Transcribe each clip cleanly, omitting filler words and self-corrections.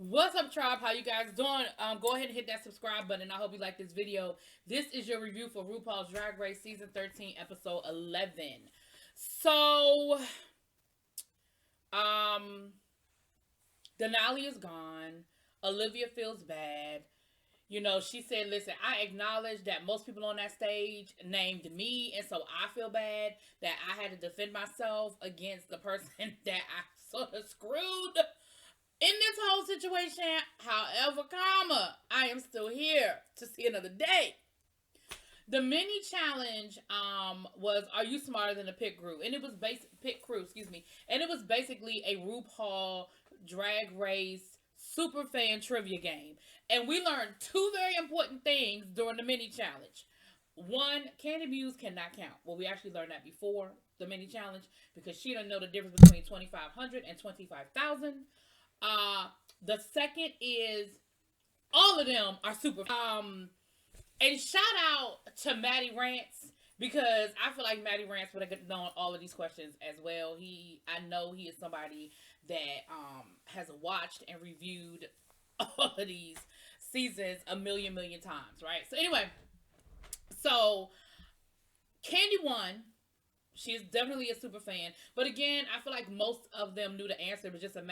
What's up, tribe? How you guys doing? Go ahead and hit that subscribe button. I hope you like this video. This is your review for RuPaul's Drag Race Season 13, Episode 11. So, um, Denali is gone. Olivia feels bad. You know, she said, listen, I acknowledge that most people on that stage named me, and so I feel bad that I had to defend myself against the person that I sort of screwed in this whole situation. However, I am still here to see another day. The mini challenge was Are You Smarter Than a Pit Crew? And it was Pit Crew, excuse me. And it was basically a RuPaul Drag Race super fan trivia game. And we learned two very important things during the mini challenge. One, Candy Muse cannot count. Well, we actually learned that before the mini challenge because she don't know the difference between 2,500 and 25,000. The second is all of them are super. And shout out to Maddie Rants because I feel like Maddie Rants would have known all of these questions as well. I know he is somebody that has watched and reviewed all of these seasons a million times, right? So anyway, so Candy won. She is definitely a super fan, but again, I feel like most of them knew the answer. It was just a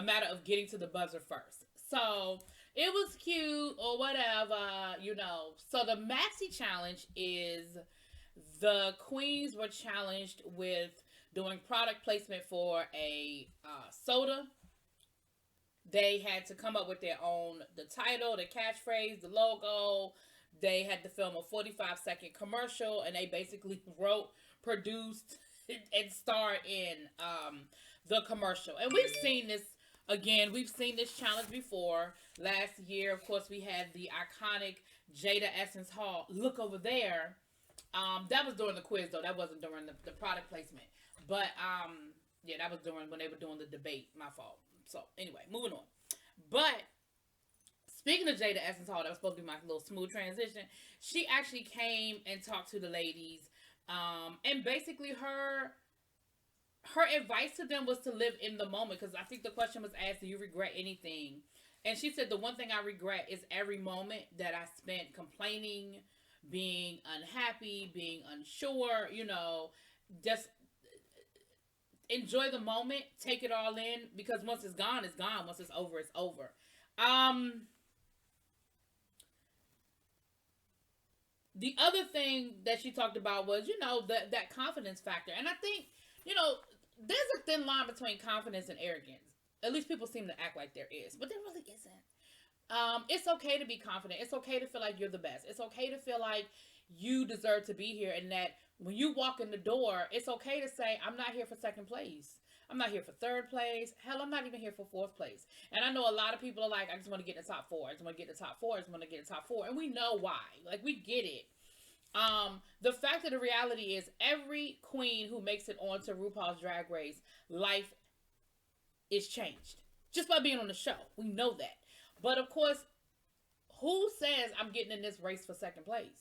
matter of getting to the buzzer first. So it was cute or whatever, you know. So the Maxi challenge is the queens were challenged with doing product placement for a soda. They had to come up with their own, the title, the catchphrase, the logo. They had to film a 45-second commercial, and they basically wrote, produced, and starred in the commercial. And we've seen this again. We've seen this challenge before. Last year, of course, we had the iconic Jada Essence Hall. Look over there. That was during the quiz, though. That wasn't during the product placement. But, yeah, that was during when they were doing the debate. My fault. So, anyway, moving on. But speaking of Jada Essence Hall, that was supposed to be my little smooth transition. She actually came and talked to the ladies. And basically her advice to them was to live in the moment. Because I think the question was asked, do you regret anything? And she said, the one thing I regret is every moment that I spent complaining, being unhappy, being unsure, you know, just enjoy the moment, take it all in, because once it's gone, it's gone. Once it's over, it's over. The other thing that she talked about was, you know, that confidence factor. And I think, you know, there's a thin line between confidence and arrogance. At least people seem to act like there is, but there really isn't. It's okay to be confident. It's okay to feel like you're the best. It's okay to feel like you deserve to be here, and that when you walk in the door, it's okay to say, I'm not here for second place. I'm not here for third place. Hell, I'm not even here for fourth place. And I know a lot of people are like, I just want to get in the top four. I just want to get in the top four. I just want to get in the top four. And we know why. Like, we get it. The fact of the reality is every queen who makes it onto RuPaul's Drag Race, life is changed. Just by being on the show. We know that. But of course, who says I'm getting in this race for second place?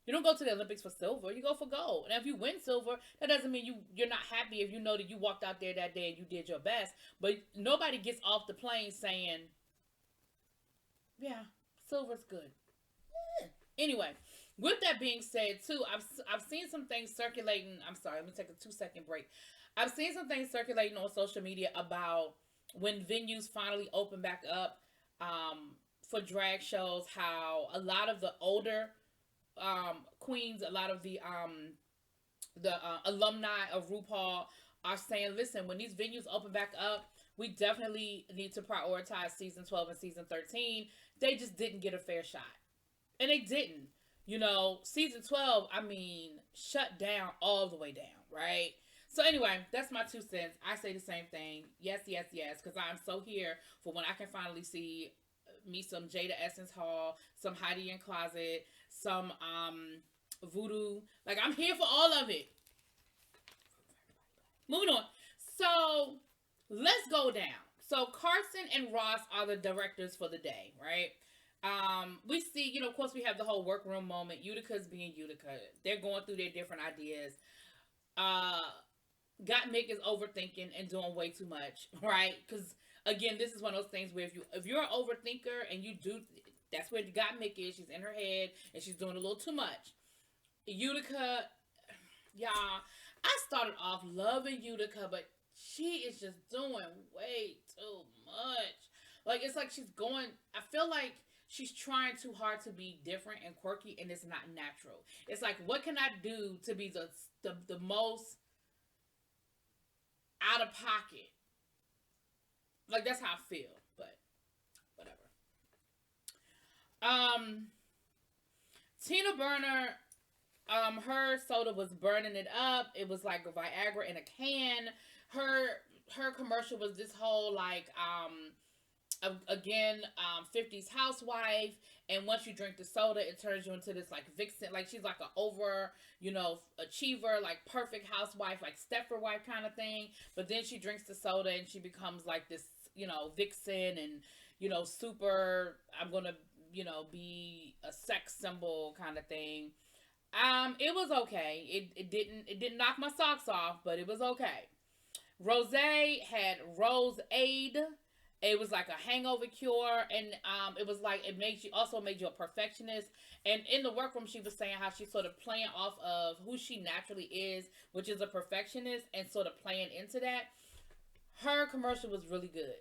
You don't go to the Olympics for silver. You go for gold. And if you win silver, that doesn't mean you're not happy if you know that you walked out there that day and you did your best. But nobody gets off the plane saying, yeah, silver's good. Anyway, with that being said, too, I've seen some things circulating. I'm sorry, let me take a 2-second break. I've seen some things circulating on social media about when venues finally open back up for drag shows, how a lot of the older queens, a lot of the alumni of RuPaul are saying, listen, when these venues open back up, we definitely need to prioritize season 12 and season 13. They just didn't get a fair shot. And they didn't. You know, season 12, I mean, shut down all the way down, right? So anyway, that's my 2 cents. I say the same thing. Yes, yes, yes, because I'm so here for when I can finally see me some Jada Essence Hall, some Heidi in Closet, some Voodoo. Like, I'm here for all of it. Moving on. So, let's go down. So, Carson and Ross are the directors for the day, right? We see, you know, of course, we have the whole workroom moment. Utica's being Utica. They're going through their different ideas. Gottmik is overthinking and doing way too much, right? Because again, this is one of those things where if you're an overthinker and you do, that's where Gottmik is. She's in her head and she's doing a little too much. Utica, y'all, I started off loving Utica, but she is just doing way too much. Like, it's like she's going, I feel like she's trying too hard to be different and quirky, and it's not natural. It's like, what can I do to be the most out of pocket? Like, that's how I feel, but whatever. Tina Burner, her soda was burning it up. It was like a Viagra in a can. Her commercial was this whole like, again, 50s housewife, and once you drink the soda, it turns you into this like vixen, like she's like an over, achiever, like perfect housewife, like Stepford wife kind of thing. But then she drinks the soda and she becomes like this, vixen and super. I'm gonna, be a sex symbol kind of thing. It was okay. It didn't knock my socks off, but it was okay. Rosé had Rose Aid. It was like a hangover cure, and it was like it made you a perfectionist. And in the workroom, she was saying how she's sort of playing off of who she naturally is, which is a perfectionist, and sort of playing into that. Her commercial was really good.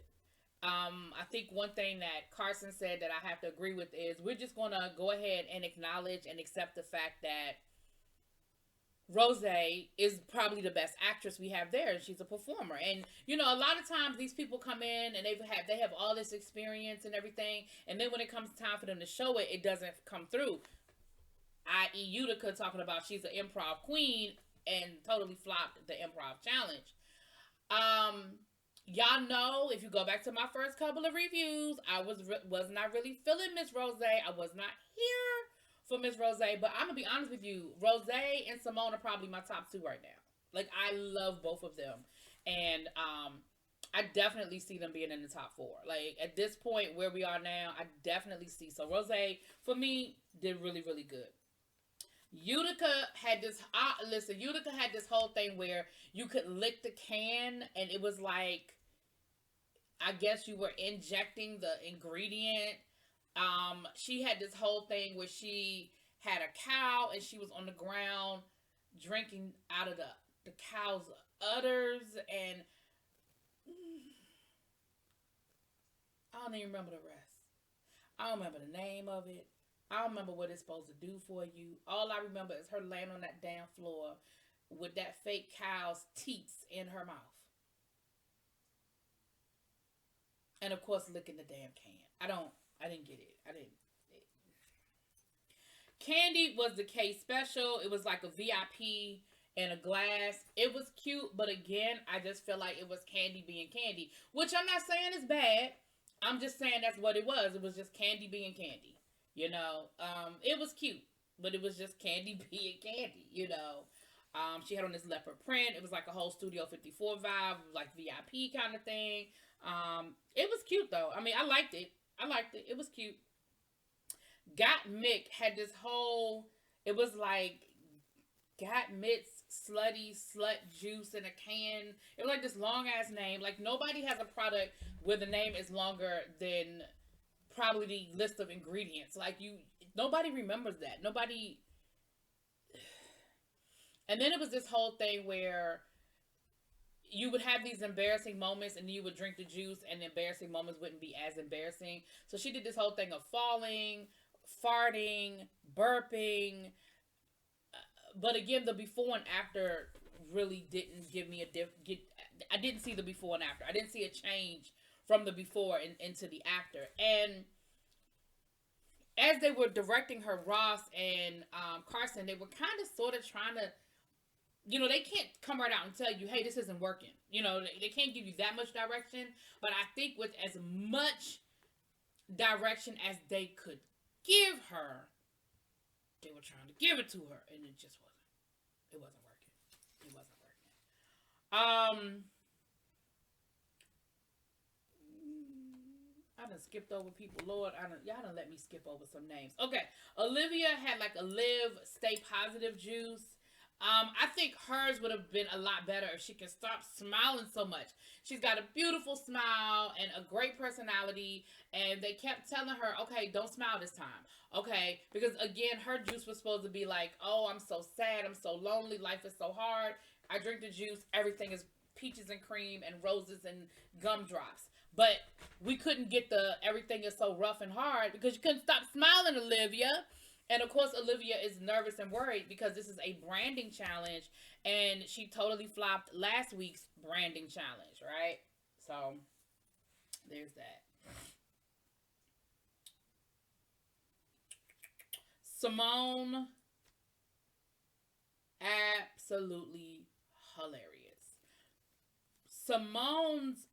I think one thing that Carson said that I have to agree with is we're just going to go ahead and acknowledge and accept the fact that Rosé is probably the best actress we have there, and she's a performer. And a lot of times these people come in and they have all this experience and everything, and then when it comes time for them to show it, it doesn't come through. I.e., Utica talking about she's an improv queen and totally flopped the improv challenge. Y'all know, if you go back to my first couple of reviews, I was not really feeling Miss Rosé. I was not here for Miss Rosé, but I'm gonna be honest with you, Rosé and Simone are probably my top two right now. Like, I love both of them, and I definitely see them being in the top four. Like, at this point where we are now, I definitely see. So Rosé, for me, did really, really good. Utica had this. Utica had this whole thing where you could lick the can, and it was like, I guess you were injecting the ingredient. She had this whole thing where she had a cow and she was on the ground drinking out of the cow's udders, and I don't even remember the rest. I don't remember the name of it. I don't remember what it's supposed to do for you. All I remember is her laying on that damn floor with that fake cow's teats in her mouth. And of course licking the damn can. I didn't get it. Candy was the K special. It was like a VIP in a glass. It was cute, but again, I just feel like it was Candy being Candy, which I'm not saying is bad. I'm just saying that's what it was. It was just Candy being Candy. It was cute, but it was just Candy being Candy. She had on this leopard print. It was like a whole Studio 54 vibe, like VIP kind of thing. It was cute though. I mean, I liked it. It was cute. Gottmik had this whole, it was like Gottmik's slutty slut juice in a can. It was like this long ass name. Like, nobody has a product where the name is longer than probably the list of ingredients. Like, nobody remembers that. Nobody. And then it was this whole thing where you would have these embarrassing moments and you would drink the juice and the embarrassing moments wouldn't be as embarrassing. So she did this whole thing of falling, farting, burping. But again, the before and after really didn't give me I didn't see the before and after. I didn't see a change from the before into the after. And as they were directing her, Ross and Carson, they were kind of sort of trying to, they can't come right out and tell you, hey, this isn't working. They can't give you that much direction. But I think with as much direction as they could give her, they were trying to give it to her, and it just wasn't. It wasn't working. I done skipped over people. Lord, y'all done let me skip over some names. Okay, Olivia had like a Live Stay Positive juice. I think hers would have been a lot better if she could stop smiling so much. She's got a beautiful smile and a great personality, and they kept telling her, okay, don't smile this time. Okay, because again, her juice was supposed to be like, oh, I'm so sad, I'm so lonely, life is so hard. I drink the juice, everything is peaches and cream and roses and gumdrops. But we couldn't get the everything is so rough and hard because you couldn't stop smiling, Olivia. And of course, Olivia is nervous and worried because this is a branding challenge, and she totally flopped last week's branding challenge, right? So there's that. Simone, absolutely hilarious. Simone's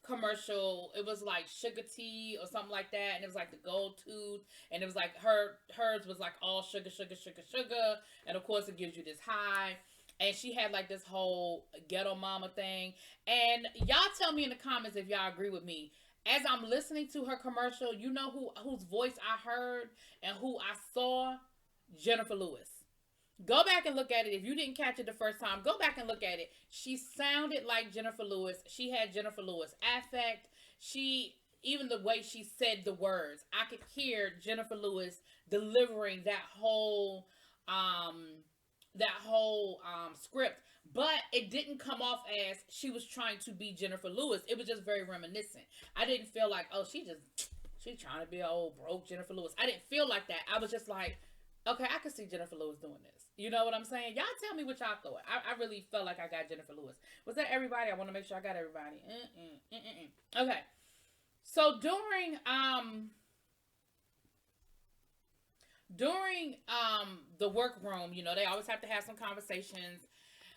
commercial, it was like sugar tea or something like that, and it was like the gold tooth, and it was like hers was like all sugar, sugar, sugar, sugar, and of course it gives you this high. And she had like this whole ghetto mama thing. And y'all tell me in the comments if y'all agree with me. As I'm listening to her commercial, you know whose voice I heard and who I saw? Jennifer Lewis. Go back and look at it. If you didn't catch it the first time, go back and look at it. She sounded like Jennifer Lewis. She had Jennifer Lewis affect. Even the way she said the words, I could hear Jennifer Lewis delivering that whole script. But it didn't come off as she was trying to be Jennifer Lewis. It was just very reminiscent. I didn't feel like, oh, she's trying to be an old broke Jennifer Lewis. I didn't feel like that. I was just like, okay, I could see Jennifer Lewis doing this. You know what I'm saying? Y'all tell me what y'all thought. I really felt like I got Jennifer Lewis. Was that everybody? I want to make sure I got everybody. Okay. So during the workroom, they always have to have some conversations.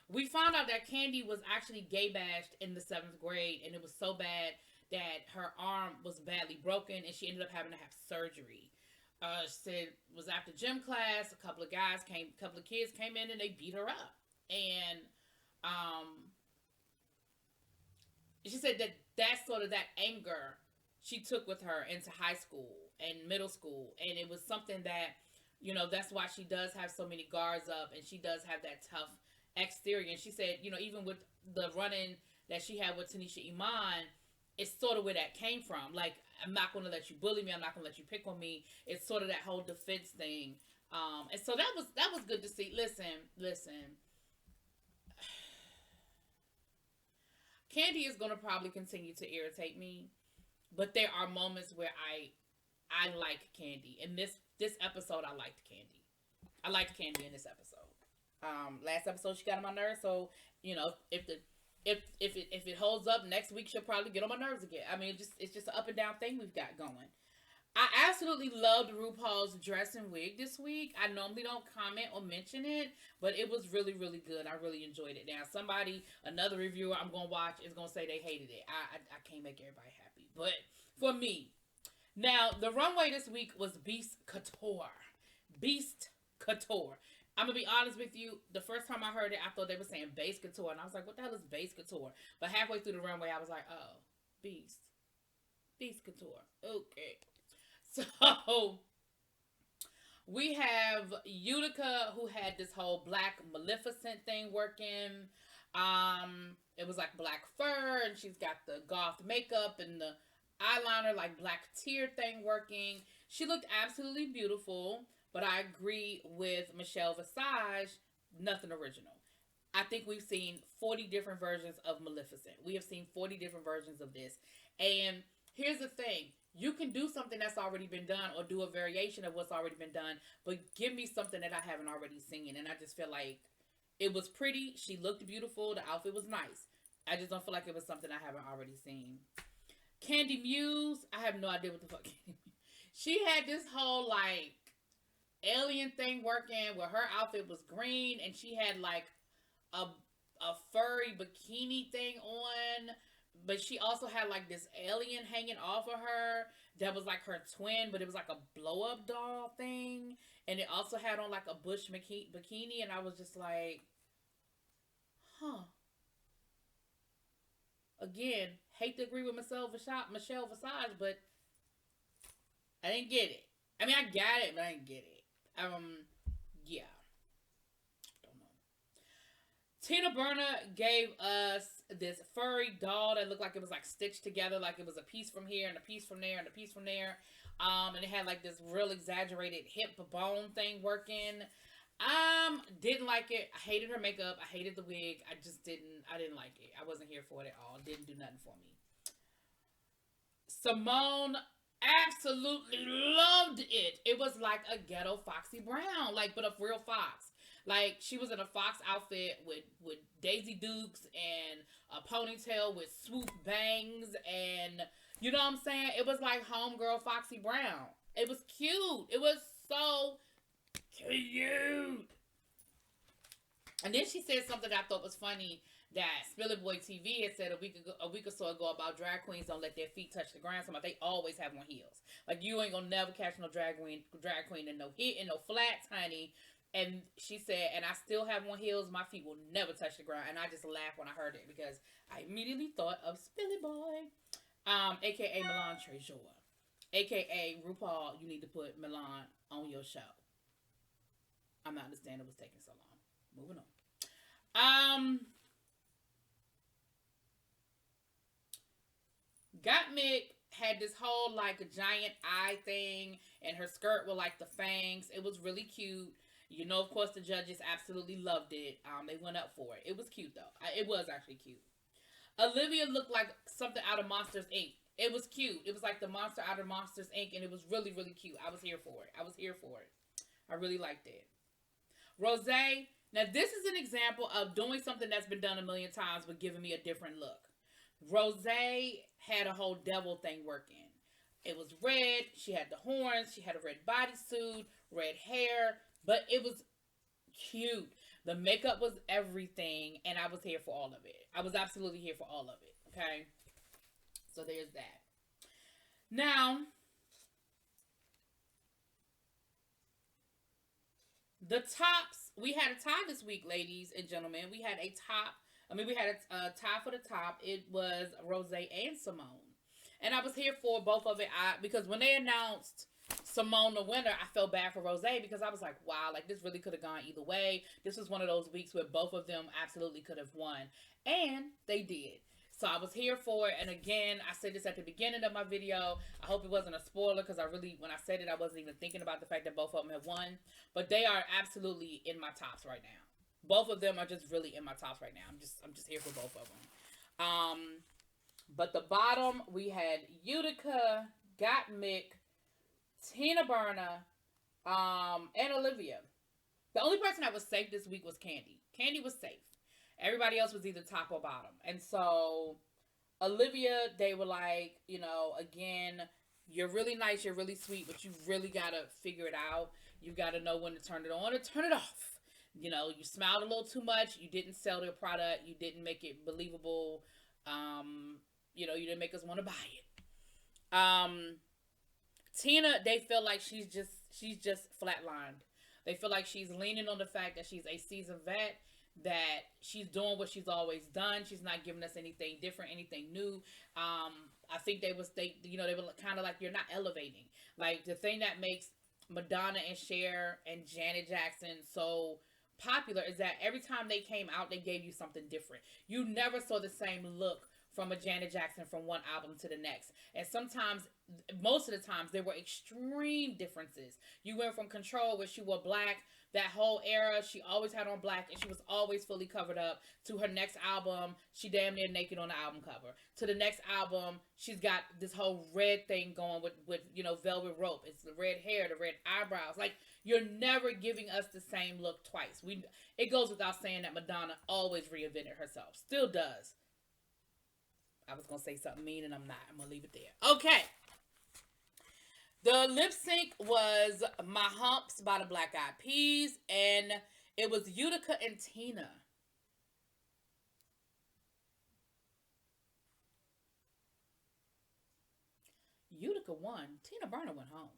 We found out that Candy was actually gay bashed in the 7th grade, and it was so bad that her arm was badly broken, and she ended up having to have surgery. She said it was after gym class. A couple of kids came in and they beat her up. And she said that anger she took with her into high school and middle school. And it was something that, that's why she does have so many guards up and she does have that tough exterior. And she said, even with the run-in that she had with Tanisha Iman, it's sort of where that came from. Like, I'm not going to let you bully me. I'm not going to let you pick on me. It's sort of that whole defense thing. And so that was good to see. Listen. Candy is going to probably continue to irritate me, but there are moments where I like Candy. In this episode, I liked Candy. I liked Candy in this episode. Last episode she got on my nerves, so if it holds up next week, she'll probably get on my nerves again. I mean, it's just an up and down thing we've got going. I absolutely loved RuPaul's dress and wig this week. I normally don't comment or mention it, but it was really, really good. I really enjoyed it. Now, another reviewer I'm going to watch is going to say they hated it. I can't make everybody happy. But for me, now, the runway this week was Beast Couture. Beast Couture. I'm going to be honest with you. The first time I heard it, I thought they were saying Base Couture. And I was like, what the hell is Base Couture? But halfway through the runway, I was like, oh, Beast Couture. Okay. So, we have Utica, who had this whole Black Maleficent thing working. It was like black fur, and she's got the goth makeup and the eyeliner, like black tear thing working. She looked absolutely beautiful, but I agree with Michelle Visage, nothing original. I think we've seen 40 different versions of Maleficent. We have seen 40 different versions of this. And here's the thing. You can do something that's already been done or do a variation of what's already been done, but give me something that I haven't already seen. And I just feel like it was pretty. She looked beautiful. The outfit was nice. I just don't feel like it was something I haven't already seen. Candy Muse, I have no idea what the fuck Candy Muse. She had this whole like alien thing working where her outfit was green and she had like a furry bikini thing on. But she also had like this alien hanging off of her that was like her twin, but it was like a blow-up doll thing. And it also had on like a bush bikini. And I was just like, huh. Again, hate to agree with Michelle Visage, but I didn't get it. I mean, I got it, but I didn't get it. Yeah. Don't know. Tina Burner gave us this furry doll that looked like it was like stitched together, like it was a piece from here and a piece from there and a piece from there. And it had like this real exaggerated hip bone thing working. Didn't like it. I hated her makeup. I hated the wig. I didn't like it. I wasn't here for it at all. It didn't do nothing for me. Simone absolutely loved it. It was like a ghetto Foxy Brown, like, but a real fox. Like, she was in a fox outfit with Daisy Dukes and a ponytail with swoop bangs, and you know what I'm saying? It was like homegirl Foxy Brown. It was cute. It was so cute. And then she said something that I thought was funny, that ReallyBTV had said a week or so ago about drag queens don't let their feet touch the ground. So they always have on heels. Like, you ain't gonna never catch no drag queen in no flats, honey. And she said, and I still have on heels, my feet will never touch the ground. And I just laughed when I heard it because I immediately thought of Spilly Boy, aka Milan Trejor, aka RuPaul. You need to put Milan on your show. I'm not understanding it was taking so long. Moving on. Gottmik had this whole like a giant eye thing, and her skirt with like the fangs. It was really cute. You know, of course, the judges absolutely loved it. They went up for it. It was cute though. It was actually cute. Olivia looked like something out of Monsters Inc. It was cute. It was like the monster out of Monsters Inc. And it was really, really cute. I was here for it. I really liked it. Rosé. Now, this is an example of doing something that's been done a million times, but giving me a different look. Rosé had a whole devil thing working. It was red. She had the horns. She had a red bodysuit, red hair, but it was cute. The makeup was everything, and I was here for all of it. I was absolutely here for all of it, okay? So there's that. Now, the tops, we had a tie this week, ladies and gentlemen. We had a tie for the top. It was Rosé and Simone. And I was here for both of it. Because when they announced Simone the winner, I felt bad for Rosé because I was like, wow, like this really could have gone either way. This was one of those weeks where both of them absolutely could have won. And they did. So I was here for it. And again, I said this at the beginning of my video. I hope it wasn't a spoiler because when I said it, I wasn't even thinking about the fact that both of them have won. But they are absolutely in my tops right now. Both of them are just really in my tops right now. I'm just here for both of them. But the bottom, we had Utica, Gottmik, Tina Burner, and Olivia. The only person that was safe this week was Candy. Candy was safe. Everybody else was either top or bottom. And so, Olivia, they were like, you know, again, you're really nice, you're really sweet, but you really got to figure it out. You got to know when to turn it on or turn it off. You know, you smiled a little too much. You didn't sell their product. You didn't make it believable. You know, you didn't make us want to buy it. Tina, they feel like she's just flatlined. They feel like she's leaning on the fact that she's a seasoned vet, that she's doing what she's always done. She's not giving us anything different, anything new. I think they were kind of like, you're not elevating. Like, the thing that makes Madonna and Cher and Janet Jackson so popular is that every time they came out, they gave you something different. You never saw the same look from a Janet Jackson from one album to the next. And sometimes, most of the times, there were extreme differences. You went from Control, where she wore black, that whole era, she always had on black, and she was always fully covered up, to her next album, she damn near naked on the album cover. To the next album, she's got this whole red thing going with you know, velvet rope. It's the red hair, the red eyebrows. Like, you're never giving us the same look twice. It goes without saying that Madonna always reinvented herself. Still does. I was going to say something mean, and I'm not. I'm going to leave it there. Okay. The lip sync was My Humps by the Black Eyed Peas, and it was Utica and Tina. Utica won. Tina Burner went home.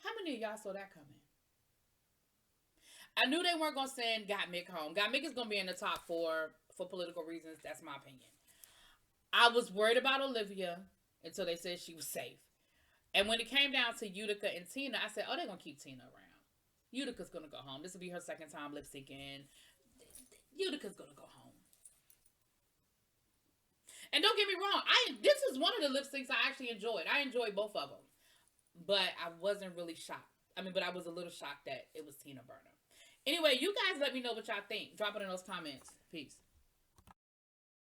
How many of y'all saw that coming? I knew they weren't going to send Gottmik home. Gottmik is going to be in the top 4 for political reasons. That's my opinion. I was worried about Olivia until they said she was safe. And when it came down to Utica and Tina, I said, oh, they're going to keep Tina around. Utica's going to go home. This will be her second time lip syncing. Utica's gonna go home. And don't get me wrong, this is one of the lip syncs I actually enjoyed. I enjoyed both of them, but I wasn't really shocked. But I was a little shocked that it was Tina Burner. Anyway, you guys let me know what y'all think. Drop it in those comments. Peace.